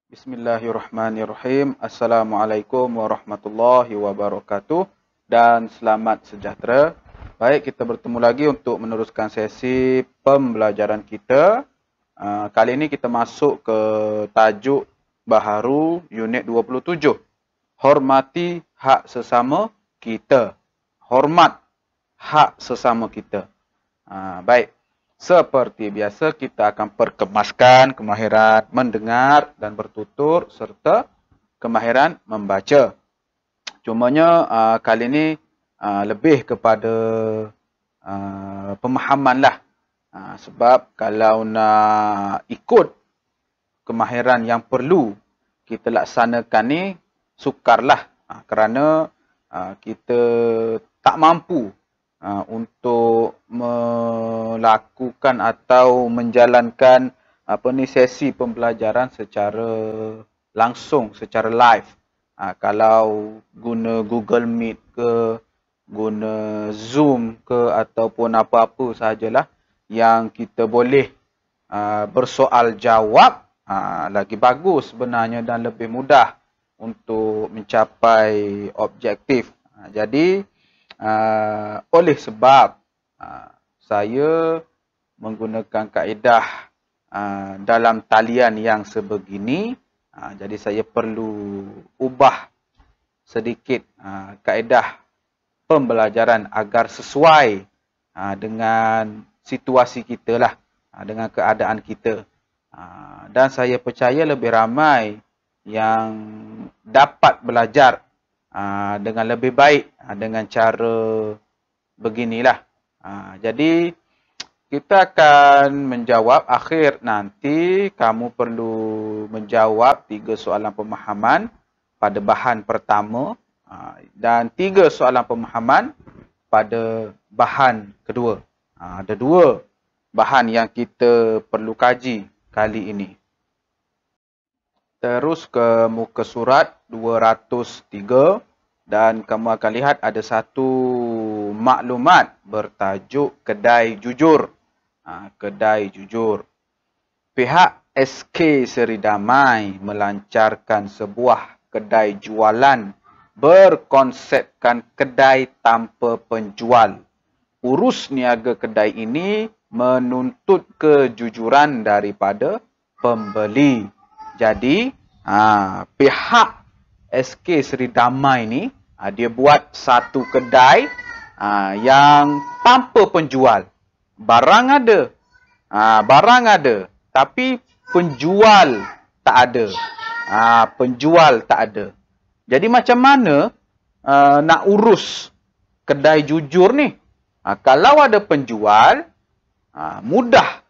Bismillahirrahmanirrahim. Assalamualaikum warahmatullahi wabarakatuh dan selamat sejahtera. Baik, kita bertemu lagi untuk meneruskan sesi pembelajaran kita. Kali ini kita masuk ke tajuk baharu unit 27. Hormati hak sesama kita. Hormat hak sesama kita. Baik. Seperti biasa, kita akan perkemaskan kemahiran mendengar dan bertutur serta kemahiran membaca. Cumanya kali ini lebih kepada pemahaman lah. Sebab kalau nak ikut kemahiran yang perlu kita laksanakan ni, sukarlah. Kerana kita tak mampu untuk melakukan atau menjalankan sesi pembelajaran secara langsung, secara live. Kalau guna Google Meet ke, guna Zoom ke, ataupun apa-apa sahajalah yang kita boleh bersoal jawab, lagi bagus sebenarnya dan lebih mudah untuk mencapai objektif. Jadi oleh sebab saya menggunakan kaedah dalam talian yang sebegini, jadi saya perlu ubah sedikit kaedah pembelajaran agar sesuai dengan situasi kita lah, dengan keadaan kita. Dan saya percaya lebih ramai yang dapat belajar dengan lebih baik dengan cara beginilah. Jadi kita akan menjawab akhir nanti. Kamu perlu menjawab 3 soalan pemahaman pada bahan pertama dan 3 soalan pemahaman pada bahan kedua. Ada 2 bahan yang kita perlu kaji kali ini. Terus ke muka surat 203 dan kamu akan lihat ada satu maklumat bertajuk Kedai Jujur. Kedai Jujur. Pihak SK Seri Damai melancarkan sebuah kedai jualan berkonsepkan kedai tanpa penjual. Urus niaga kedai ini menuntut kejujuran daripada pembeli. Jadi, pihak SK Seri Damai ni, dia buat satu kedai yang tanpa penjual. Barang ada, tapi penjual tak ada. Penjual tak ada. Jadi macam mana nak urus kedai jujur ni? Kalau ada penjual, mudah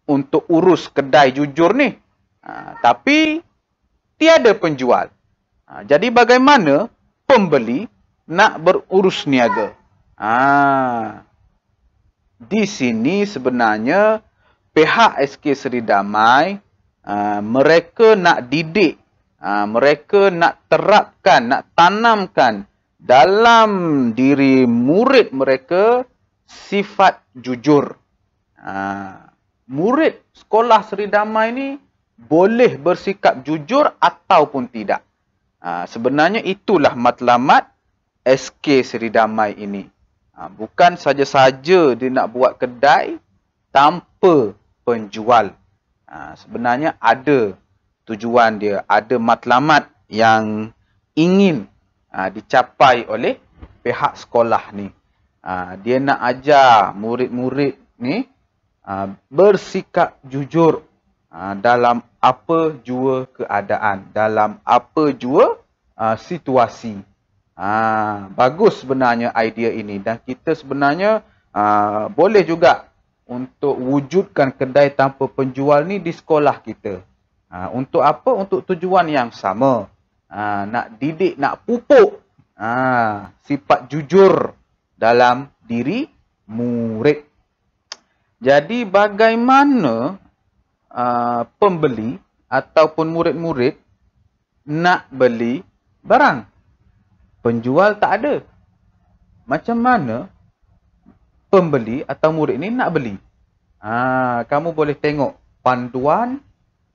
untuk urus kedai jujur ni. Tapi tiada penjual. Jadi bagaimana pembeli nak berurus niaga? Di sini sebenarnya pihak SK Seri Damai mereka nak didik, mereka nak terapkan, nak tanamkan dalam diri murid mereka sifat jujur. Murid sekolah Seri Damai ni boleh bersikap jujur ataupun tidak. Sebenarnya itulah matlamat SK Seri Damai ini. Bukan saja-saja dia nak buat kedai tanpa penjual. Sebenarnya ada tujuan dia, ada matlamat yang ingin dicapai oleh pihak sekolah ni. Dia nak ajar murid-murid ni bersikap jujur dalam apa jua keadaan, dalam apa jua situasi. Bagus sebenarnya idea ini dan kita sebenarnya boleh juga untuk wujudkan kedai tanpa penjual ni di sekolah kita. Untuk apa? Untuk tujuan yang sama. Nak didik, nak pupuk sifat jujur dalam diri murid. Jadi bagaimana pembeli ataupun murid-murid nak beli barang? Penjual tak ada. Macam mana pembeli atau murid ni nak beli? Kamu boleh tengok panduan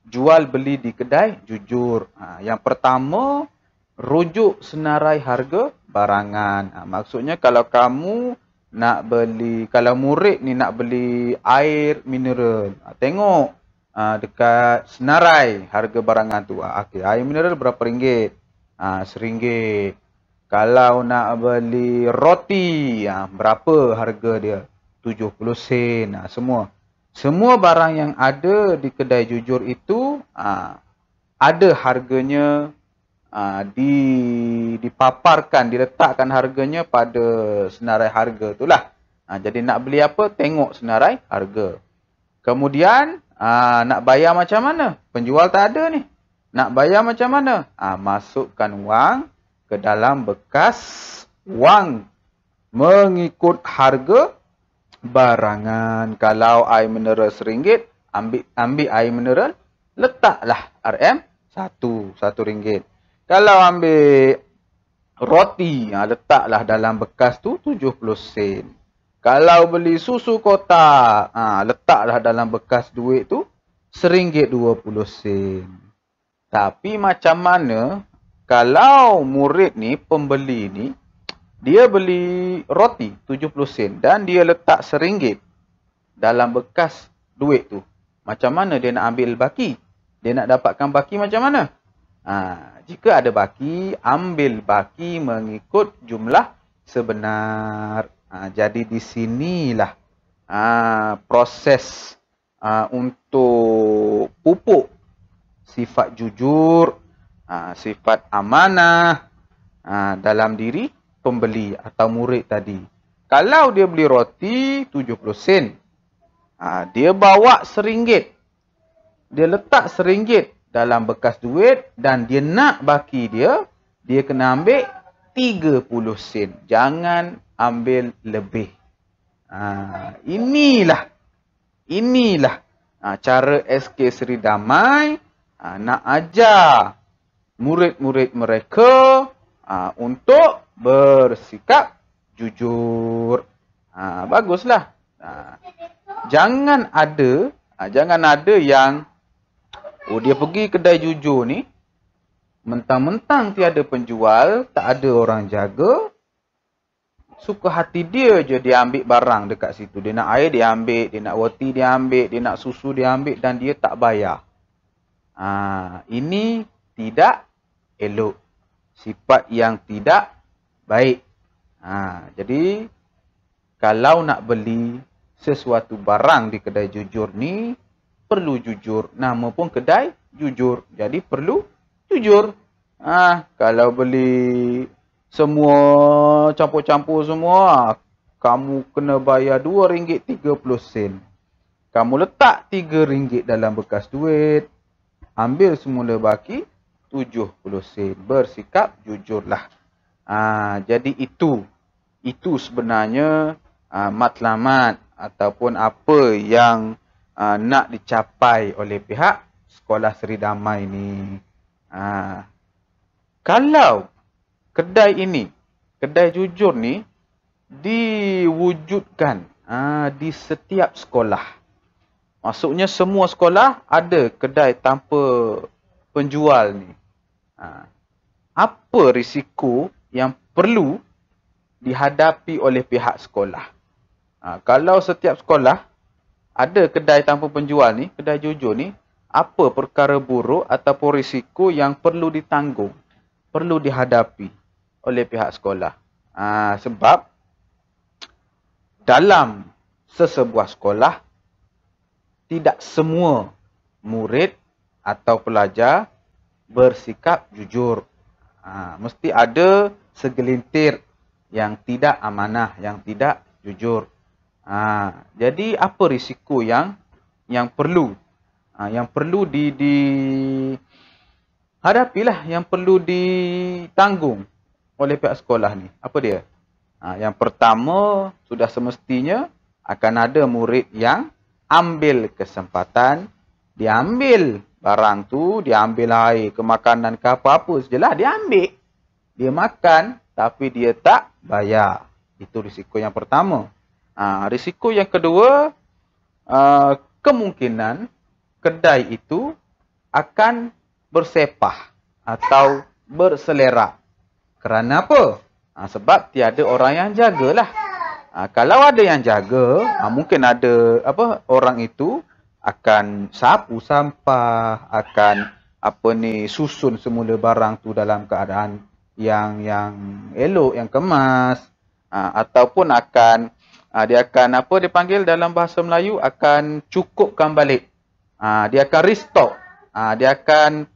jual beli di kedai jujur. Yang pertama, rujuk senarai harga barangan. Maksudnya kalau kamu nak beli, kalau murid ni nak beli air mineral, tengok dekat senarai harga barangan tu. Okey, air mineral berapa ringgit? RM1. Kalau nak beli roti, berapa harga dia? 70 sen. Semua barang yang ada di kedai jujur itu ada harganya, dipaparkan, diletakkan harganya pada senarai harga itulah. Jadi nak beli apa, tengok senarai harga. Kemudian nak bayar macam mana? Penjual tak ada ni. Nak bayar macam mana? Masukkan wang ke dalam bekas wang mengikut harga barangan. Kalau air mineral RM1, ambil air mineral, letaklah RM1. Kalau ambil roti, letaklah dalam bekas tu 70 sen. Kalau beli susu kotak, letaklah dalam bekas duit tu RM1.20. Tapi macam mana kalau murid ni, pembeli ni, dia beli roti 70 sen dan dia letak RM1 dalam bekas duit tu. Macam mana dia nak ambil baki? Dia nak dapatkan baki macam mana? Jika ada baki, ambil baki mengikut jumlah sebenar. Jadi di sinilah proses untuk pupuk sifat jujur, sifat amanah dalam diri pembeli atau murid tadi. Kalau dia beli roti 70 sen, dia bawa RM1. Dia letak RM1 dalam bekas duit dan dia nak baki dia kena ambil 30 sen. Jangan ambil lebih. Inilah cara SK Seri Damai nak ajar murid-murid mereka untuk bersikap jujur. Baguslah. Jangan ada yang dia pergi kedai jujur ni, mentang-mentang tiada penjual, tak ada orang jaga, suka hati dia je dia ambil barang dekat situ. Dia nak air dia ambil, dia nak roti dia ambil, dia nak susu dia ambil dan dia tak bayar. Ini tidak elok. Sifat yang tidak baik. Jadi kalau nak beli sesuatu barang di kedai jujur ni, perlu jujur. Nama pun kedai jujur. Jadi perlu jujur. Kalau beli semua campur-campur semua, kamu kena bayar RM2.30. Kamu letak RM3 dalam bekas duit, ambil semula baki 70 sen. Bersikap jujurlah. Jadi itu sebenarnya matlamat ataupun apa yang nak dicapai oleh pihak Sekolah Seri Damai ni. Kalau kedai jujur ni diwujudkan di setiap sekolah. Maksudnya semua sekolah ada kedai tanpa penjual ni. Apa risiko yang perlu dihadapi oleh pihak sekolah? Kalau setiap sekolah ada kedai tanpa penjual ni, kedai jujur ni, apa perkara buruk ataupun risiko yang perlu ditanggung, perlu dihadapi oleh pihak sekolah? Sebab dalam sesebuah sekolah, tidak semua murid atau pelajar bersikap jujur. Mesti ada segelintir yang tidak amanah, yang tidak jujur. Jadi apa risiko yang perlu dihadapilah, yang perlu ditanggung oleh pihak sekolah ni? Apa dia? Yang pertama, sudah semestinya akan ada murid yang ambil kesempatan, dia ambil barang tu, dia ambil air ke makanan ke apa-apa sajalah, dia ambil. Dia makan tapi dia tak bayar. Itu risiko yang pertama. Risiko yang kedua, kemungkinan kedai itu akan bersepah atau berselerak. Kerana apa? Sebab tiada orang yang jagalah. Kalau ada yang jaga, mungkin ada orang itu akan sapu sampah, akan susun semula barang tu dalam keadaan yang elok, yang kemas, ataupun dia akan dipanggil dalam bahasa Melayu, akan cukupkan balik. Dia akan restock. Dia akan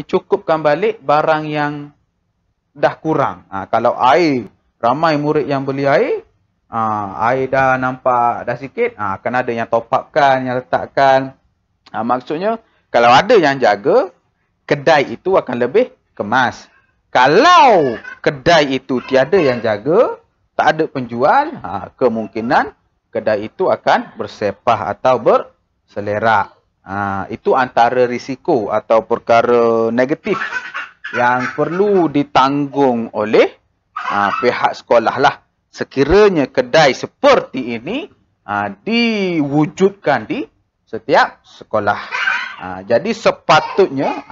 cukupkan balik barang yang dah kurang. Kalau air, ramai murid yang beli air, air dah nampak dah sikit, akan ada yang top upkan, yang letakkan. Maksudnya, kalau ada yang jaga, kedai itu akan lebih kemas. Kalau kedai itu tiada yang jaga, tak ada penjual, kemungkinan kedai itu akan bersepah atau berselerak. Itu antara risiko atau perkara negatif yang perlu ditanggung oleh pihak sekolah lah. Sekiranya kedai seperti ini diwujudkan di setiap sekolah. Jadi sepatutnya,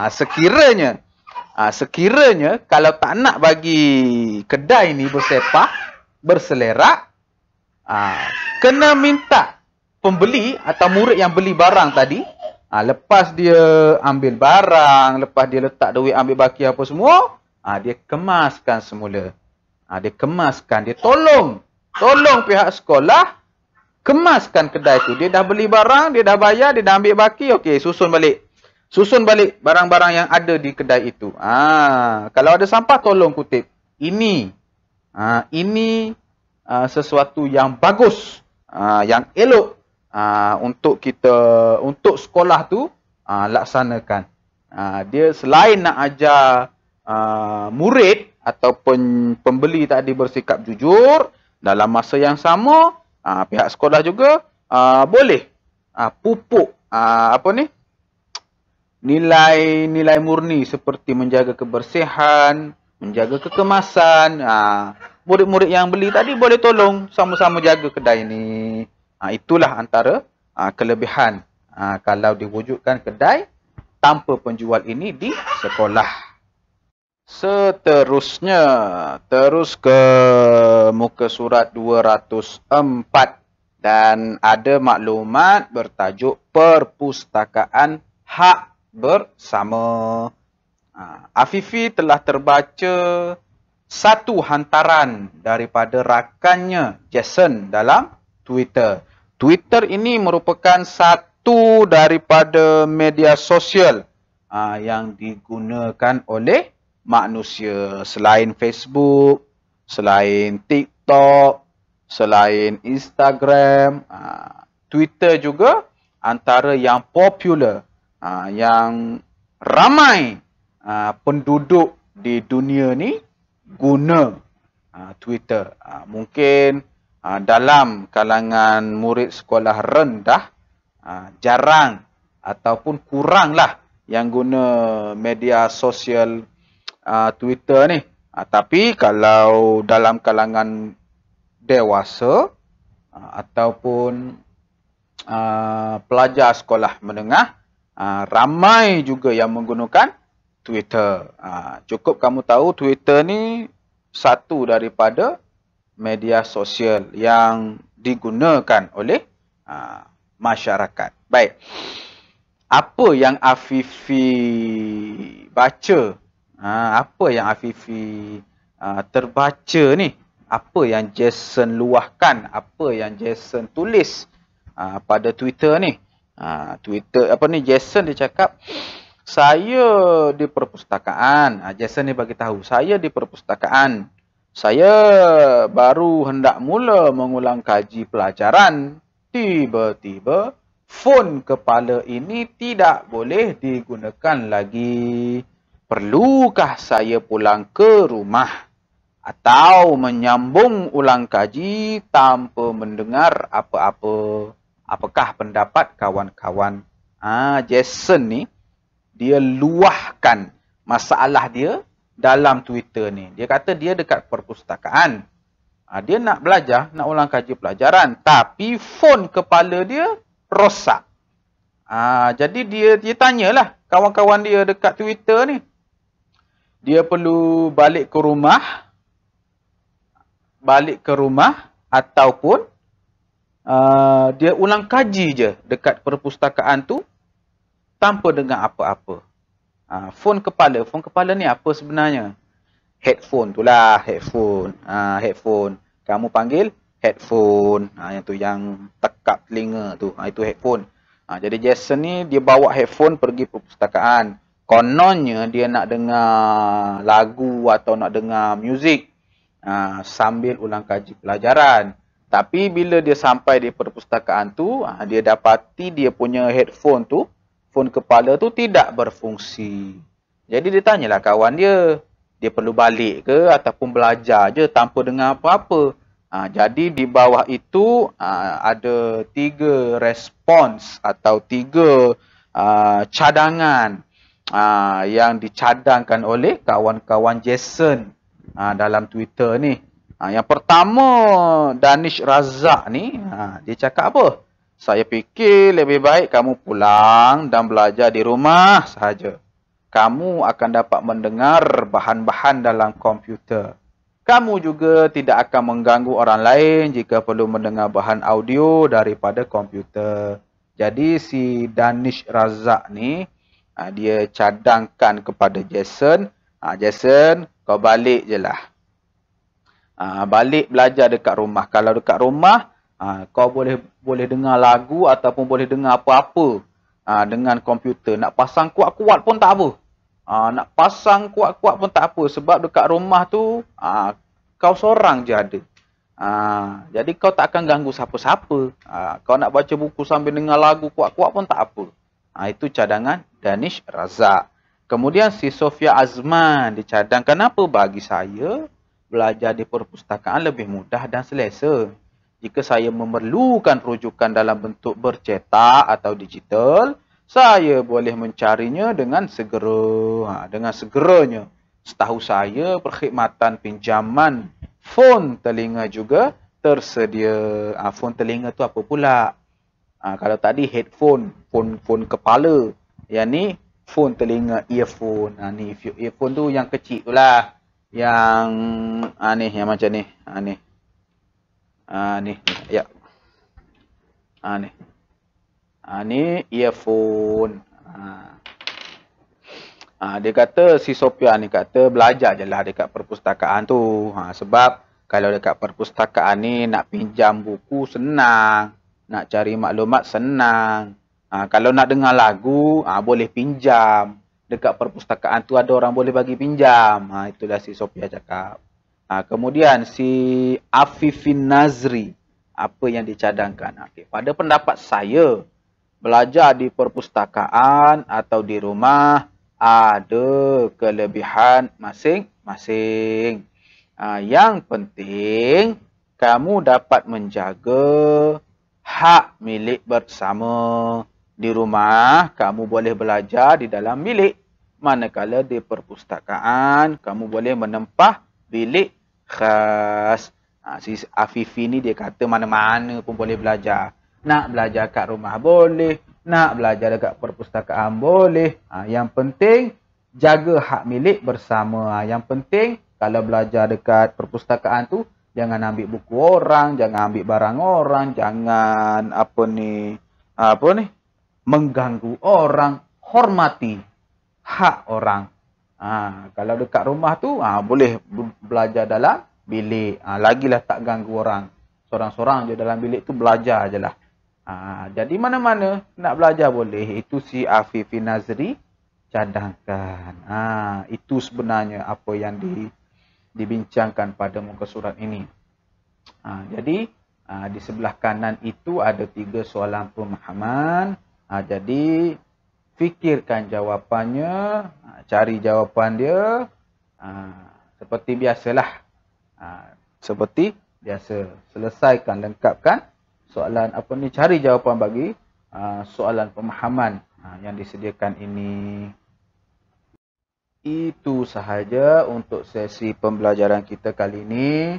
sekiranya kalau tak nak bagi kedai ni bersepah, berselerak, kena minta pembeli atau murid yang beli barang tadi, lepas dia ambil barang, lepas dia letak duit ambil baki apa semua, dia kemaskan semula. Dia kemaskan, dia tolong pihak sekolah kemaskan kedai tu. Dia dah beli barang, dia dah bayar, dia dah ambil baki, okey, susun balik barang-barang yang ada di kedai itu. Kalau ada sampah, tolong kutip. Ini sesuatu yang bagus, yang elok untuk sekolah tu laksanakan. Dia selain nak ajar murid ataupun pembeli tadi bersikap jujur, dalam masa yang sama pihak sekolah juga boleh pupuk nilai murni seperti menjaga kebersihan, menjaga kekemasan. Murid-murid yang beli tadi boleh tolong sama-sama jaga kedai ni. Itulah antara kelebihan kalau diwujudkan kedai tanpa penjual ini di sekolah. Seterusnya, terus ke muka surat 204 dan ada maklumat bertajuk Perpustakaan Hak Bersama. Afifi telah terbaca satu hantaran daripada rakannya Jason dalam Twitter. Twitter ini merupakan satu daripada media sosial yang digunakan oleh manusia. Selain Facebook, selain TikTok, selain Instagram, Twitter juga antara yang popular, yang ramai penduduk di dunia ni guna Twitter. Mungkin dalam kalangan murid sekolah rendah jarang ataupun kuranglah yang guna media sosial Twitter ni. Tapi kalau dalam kalangan dewasa ataupun pelajar sekolah menengah, ramai juga yang menggunakan Twitter. Cukup kamu tahu Twitter ni satu daripada media sosial yang digunakan oleh masyarakat. Baik. Apa yang Afifi baca? Apa yang Afifi terbaca ni? Apa yang Jason luahkan? Apa yang Jason tulis pada Twitter ni? Jason dia cakap, saya di perpustakaan. Jason ni bagi tahu, saya di perpustakaan. Saya baru hendak mula mengulang kaji pelajaran. Tiba-tiba fon kepala ini tidak boleh digunakan lagi. Perlukah saya pulang ke rumah atau menyambung ulang kaji tanpa mendengar apa-apa? Apakah pendapat kawan-kawan? Jason ni, dia luahkan masalah dia dalam Twitter ni. Dia kata dia dekat perpustakaan. Dia nak belajar, nak ulang kaji pelajaran. Tapi fon kepala dia rosak. Jadi dia tanyalah. kawan-kawan dia dekat Twitter ni. Dia perlu balik ke rumah ataupun dia ulang kaji je dekat perpustakaan tu tanpa dengar apa-apa. Phone kepala ni apa sebenarnya? Headphone tu lah, headphone. Kamu panggil headphone. Yang tu yang tekap telinga tu. Itu headphone. Jadi Jason ni dia bawa headphone pergi perpustakaan. Kononnya dia nak dengar lagu atau nak dengar muzik sambil ulang kaji pelajaran. Tapi bila dia sampai di perpustakaan tu, dia dapati dia punya headphone tu, phone kepala tu tidak berfungsi. Jadi dia tanyalah kawan dia perlu balik ke ataupun belajar je tanpa dengar apa-apa. Jadi di bawah itu ada 3 respons atau 3 cadangan yang dicadangkan oleh kawan-kawan Jason dalam Twitter ni. Yang pertama, Danish Razak ni, dia cakap apa? Saya fikir lebih baik kamu pulang dan belajar di rumah sahaja. Kamu akan dapat mendengar bahan-bahan dalam komputer. Kamu juga tidak akan mengganggu orang lain jika perlu mendengar bahan audio daripada komputer. Jadi si Danish Razak ni, dia cadangkan kepada Jason, Jason, kau balik je lah. Balik belajar dekat rumah. Kalau dekat rumah, kau boleh dengar lagu ataupun boleh dengar apa-apa dengan komputer. Nak pasang kuat-kuat pun tak apa. Nak pasang kuat-kuat pun tak apa. Sebab dekat rumah tu, kau seorang je ada. Jadi kau tak akan ganggu siapa-siapa. Kau nak baca buku sambil dengar lagu kuat-kuat pun tak apa. Itu cadangan Danish Razak. Kemudian si Sofia Azman dicadang, kenapa bagi saya belajar di perpustakaan lebih mudah dan selesa. Jika saya memerlukan rujukan dalam bentuk bercetak atau digital, saya boleh mencarinya dengan segera. Dengan segeranya. Setahu saya, perkhidmatan pinjaman phone telinga juga tersedia. Phone telinga tu apa pula? Kalau tadi headphone, phone kepala. Yang ni phone telinga, earphone. Ni earphone tu yang kecil tu lah. Yang ni, yang macam ni. Ni, ya. Ni. Ni earphone. Dia kata, si Sophia ni kata belajar je lah dekat perpustakaan tu. Sebab kalau dekat perpustakaan ni nak pinjam buku senang. Nak cari maklumat senang. Kalau nak dengar lagu, boleh pinjam. Dekat perpustakaan tu ada orang boleh bagi pinjam. Itulah si Sophia cakap. Kemudian si Afifin Nazri. Apa yang dicadangkan? Pada pendapat saya, belajar di perpustakaan atau di rumah ada kelebihan masing-masing. Yang penting, kamu dapat menjaga hak milik bersama. Di rumah, kamu boleh belajar di dalam bilik. Manakala di perpustakaan, kamu boleh menempah bilik khas. Si Afifi ni dia kata mana-mana pun boleh belajar. Nak belajar kat rumah boleh. Nak belajar dekat perpustakaan boleh. Yang penting, jaga hak milik bersama. Yang penting, kalau belajar dekat perpustakaan tu, jangan ambil buku orang, jangan ambil barang orang, jangan mengganggu orang, hormati hak orang. Kalau dekat rumah tu, boleh belajar dalam bilik. Lagilah tak ganggu orang. Sorang-sorang je dalam bilik tu belajar je lah. Jadi mana-mana nak belajar boleh. Itu si Afifi Nazri cadangkan. Itu sebenarnya apa yang dibincangkan pada muka surat ini. Jadi di sebelah kanan itu ada 3 soalan pemahaman. Jadi fikirkan jawapannya, cari jawapan dia. Seperti biasalah. Seperti biasa. Selesaikan, lengkapkan soalan cari jawapan bagi soalan pemahaman yang disediakan ini. Itu sahaja untuk sesi pembelajaran kita kali ini.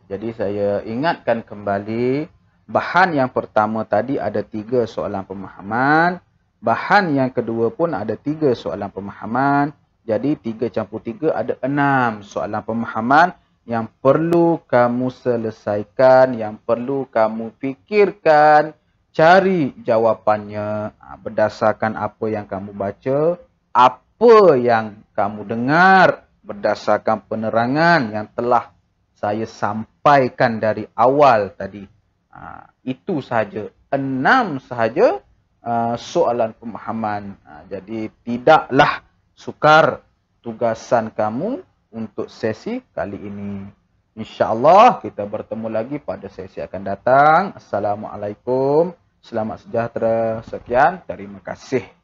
Jadi saya ingatkan kembali, bahan yang pertama tadi ada 3 soalan pemahaman. Bahan yang kedua pun ada 3 soalan pemahaman. Jadi 3 campur 3 ada 6 soalan pemahaman yang perlu kamu selesaikan, yang perlu kamu fikirkan, cari jawapannya berdasarkan apa yang kamu baca, apa yang kamu dengar, berdasarkan penerangan yang telah saya sampaikan dari awal tadi. Itu sahaja, 6 sahaja soalan pemahaman. Jadi tidaklah sukar tugasan kamu untuk sesi kali ini. InsyaAllah kita bertemu lagi pada sesi akan datang. Assalamualaikum. Selamat sejahtera. Sekian. Terima kasih.